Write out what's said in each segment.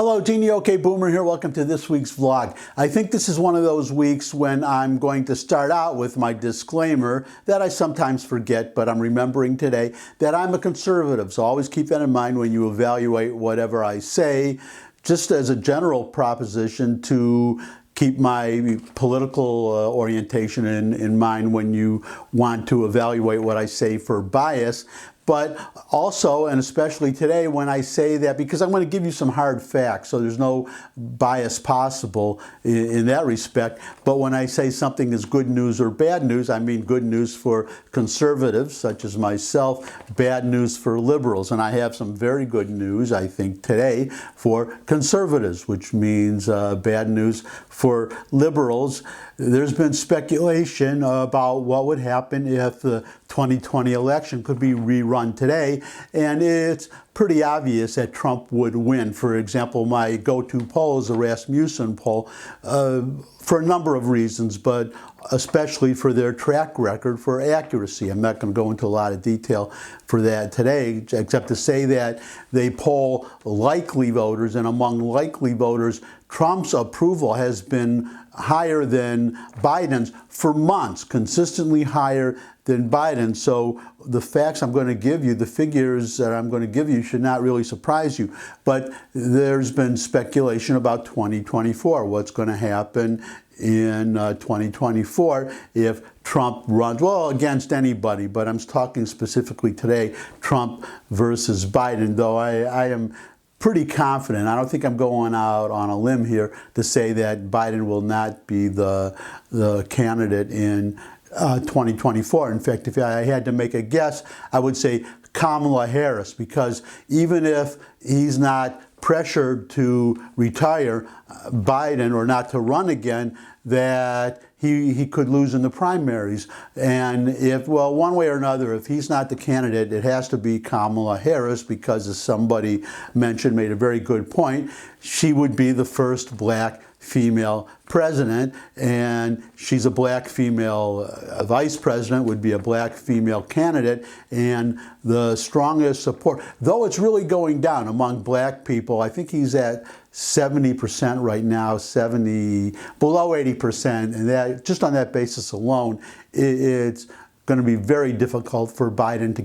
Hello, Genie OK Boomer here. Welcome to this week's vlog. I think this is one of those weeks when I'm going to start out with my disclaimer that I sometimes forget, but I'm remembering today that I'm a conservative. So always keep that in mind when you evaluate whatever I say, just as a general proposition to keep my political orientation in mind when you want to evaluate what I say for bias. But also, and especially today, when I say that, because I'm going to give you some hard facts, so there's no bias possible in that respect. But when I say something is good news or bad news, I mean good news for conservatives, such as myself, bad news for liberals. And I have some very good news, I think, today for conservatives, which means bad news for liberals. There's been speculation about what would happen if the 2020 election could be rerun today, and it's pretty obvious that Trump would win. For example, my go-to poll is the Rasmussen poll for a number of reasons, but especially for their track record for accuracy. I'm not going to go into a lot of detail for that today, except to say that they poll likely voters, and among likely voters, Trump's approval has been higher than Biden's for months, consistently higher than Biden. So the facts I'm going to give you, the figures that I'm going to give you should not really surprise you. But there's been speculation about 2024, what's going to happen in 2024 if Trump runs, well, against anybody, but I'm talking specifically today, Trump versus Biden, though I am pretty confident. I don't think I'm going out on a limb here to say that Biden will not be the candidate in 2024. In fact, if I had to make a guess, I would say Kamala Harris, because even if he's not pressured to retire Biden or not to run again, that he could lose in the primaries. And if, well, one way or another, if he's not the candidate, it has to be Kamala Harris, because as somebody mentioned, made a very good point, she would be the first black female president, and she's a black female vice president, would be a black female candidate, and the strongest support, though it's really going down among black people. I think he's at 70% right now, below 80%, and that just on that basis alone, it's going to be very difficult for Biden to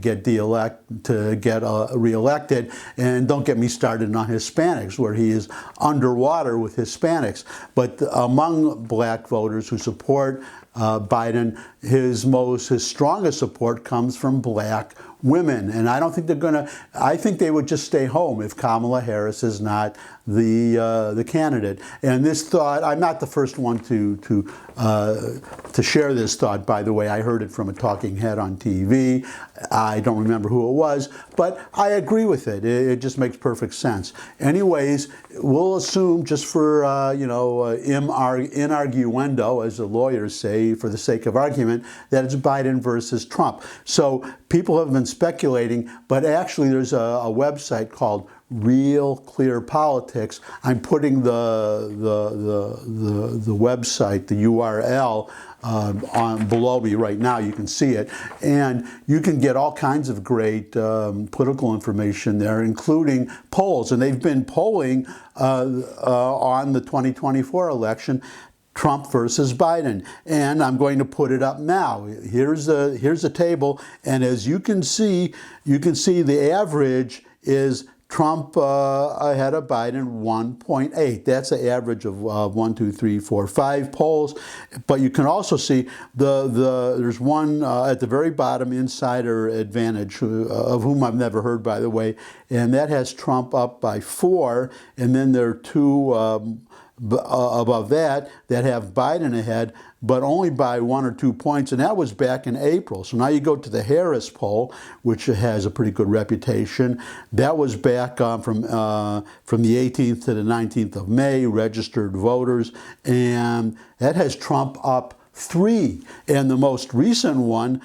get reelected. And don't get me started on Hispanics, where he is underwater with Hispanics. But among black voters who support Biden, his strongest support comes from black women. And I don't think they're going to, I think they would just stay home if Kamala Harris is not the candidate. And this thought, I'm not the first one to share this thought, by the way. I heard it from a talking head on TV. I don't remember who it was, but I agree with it. It just makes perfect sense. Anyways, we'll assume, just for in arguendo, as the lawyers say, for the sake of argument, that it's Biden versus Trump. So people have been speculating, but actually there's a website called Real Clear Politics. I'm putting the website, the URL, on below me right now. You can see it, and you can get all kinds of great political information there, including polls. And they've been polling on the 2024 election, Trump versus Biden, and I'm going to put it up now. Here's a table, and as you can see the average is Trump ahead of Biden 1.8. That's the average of 1, 2, 3, 4, 5 polls. But you can also see there's one at the very bottom, Insider Advantage, of whom I've never heard, by the way, and that has Trump up by 4, and then there are two above that have Biden ahead, but only by 1 or 2 points, and that was back in April. So now you go to the Harris poll, which has a pretty good reputation. That was back from the 18th to the 19th of May, registered voters, and that has Trump up 3. And the most recent one,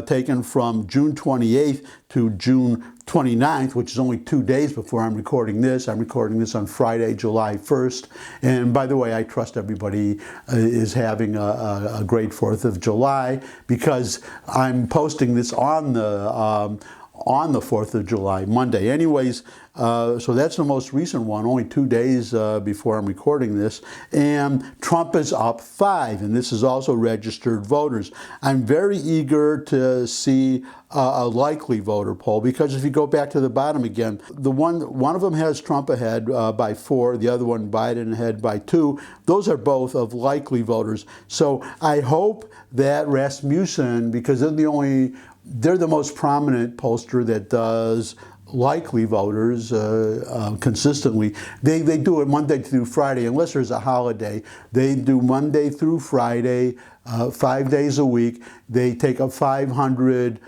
taken from June 28th to June 29th, which is only 2 days before I'm recording this. I'm recording this on Friday, July 1st. And by the way, I trust everybody is having a great 4th of July, because I'm posting this on the on the 4th of July, Monday. Anyways, so that's the most recent one, only 2 days before I'm recording this. And Trump is up 5, and this is also registered voters. I'm very eager to see a likely voter poll, because if you go back to the bottom again, one of them has Trump ahead by 4, the other one Biden ahead by 2. Those are both of likely voters. So I hope that Rasmussen, because they're the most prominent pollster that does likely voters consistently. They do it Monday through Friday, unless there's a holiday. They do Monday through Friday, 5 days a week. They take a 500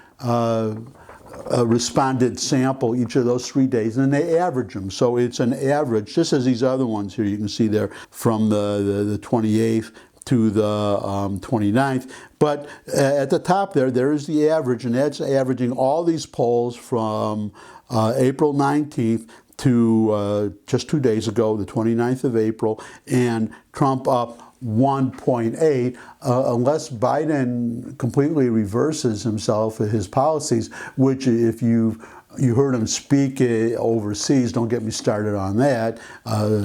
respondent sample each of those 3 days, and they average them. So it's an average, just as these other ones here you can see there from the 28th to the 29th. But at the top there is the average, and that's averaging all these polls from April 19th to just 2 days ago, the 29th of April, and Trump up 1.8, unless Biden completely reverses himself, his policies, which if you heard him speak overseas, don't get me started on that,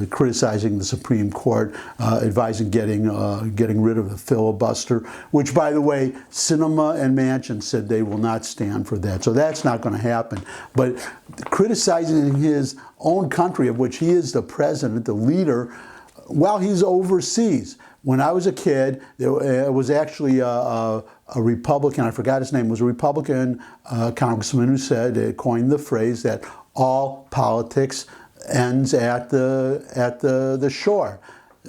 criticizing the Supreme Court, advising getting rid of the filibuster, which, by the way, Sinema and Manchin said they will not stand for that. So that's not going to happen. But criticizing his own country, of which he is the president, the leader, while he's overseas. When I was a kid, there was actually a Republican, I forgot his name, was a Republican congressman who coined the phrase that all politics ends at the shore.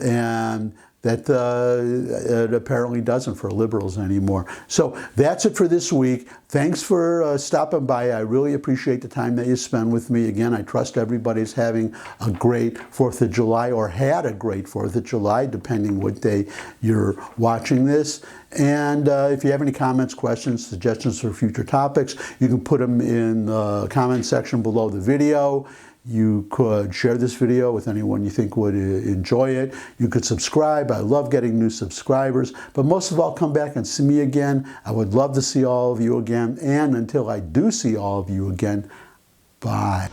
And that it apparently doesn't for liberals anymore. So that's it for this week. Thanks for stopping by. I really appreciate the time that you spend with me. Again, I trust everybody's having a great 4th of July, or had a great 4th of July, depending what day you're watching this. And if you have any comments, questions, suggestions for future topics, you can put them in the comment section below the video. You could share this video with anyone you think would enjoy it. You could subscribe. I love getting new subscribers. But most of all, come back and see me again. I would love to see all of you again. And until I do see all of you again, bye.